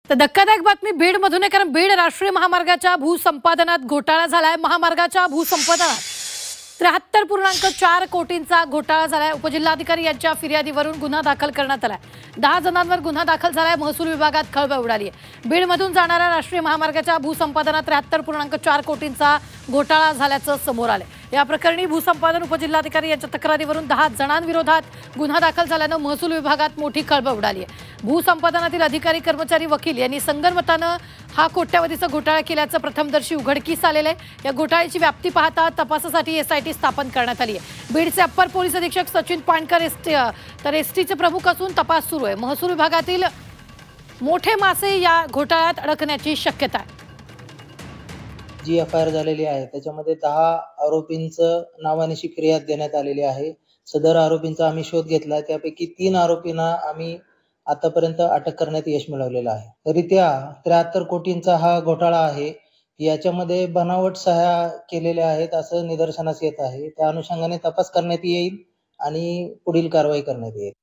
तर धक्कादायक बातमी बीडमधून आहे, कारण बीड राष्ट्रीय महामार्गाच्या भूसंपादनात घोटाळा झालाय। महामार्गाच्या भूसंपादनात 73.4 कोटींचा घोटाळा झालाय। उपजिल्हाधिकारी यांच्या फिर्यादीवरून गुन्हा दाखल करण्यात आलाय। 10 जणांवर गुन्हा दाखल झालाय। महसूल विभागात खळबळ उडाली आहे। बीडमधून जाणाऱ्या राष्ट्रीय महामार्गाच्या भूसंपादनात 73.4 कोटींचा घोटाळा झाल्याचं समोर आलंय। या प्रकरणी भूसंपादन उपजिल्हाधिकारी यांच्या तक्रारीवरून 10 जणांविरोधात गुन्हा दाखल झाल्यानं महसूल विभागात मोठी खळबळ उडाली आहे। भूसंपादनातील अधिकारी, कर्मचारी, वकील यांनी संगनमतानं हा कोट्यवधीचा घोटाळा केल्याचं प्रथमदर्शी उघडकीस आलेलं आहे। या घोटाळ्याची व्याप्ती पाहता तपासासाठी एसआयटी स्थापन करण्यात आली आहे। बीडचे अप्पर पोलीस अधीक्षक सचिन पाणकर एसटीचे प्रमुख असून तपास सुरू आहे। महसूल विभागातील मोठे मासे या घोटाळ्यात अडकण्याची शक्यता आहे। जी एफआयआर झालेली आहे त्याच्यामध्ये 10 आरोपींचं नावानिशी फिर्याद देण्यात आलेली आहे। सदर आरोपींचा आम्ही शोध घेतला, त्यापैकी 3 आरोपींना आम्ही आतापर्यंत अटक करण्यात यश मिळवलेलं आहे। तरीत्या 73 कोटींचा हा घोटाळा आहे। याच्यामध्ये बनावट सह्या केलेल्या आहेत असं निदर्शनास येत आहे। त्या अनुषंगाने तपास करण्यात येईल आणि पुढील कारवाई करण्यात येईल।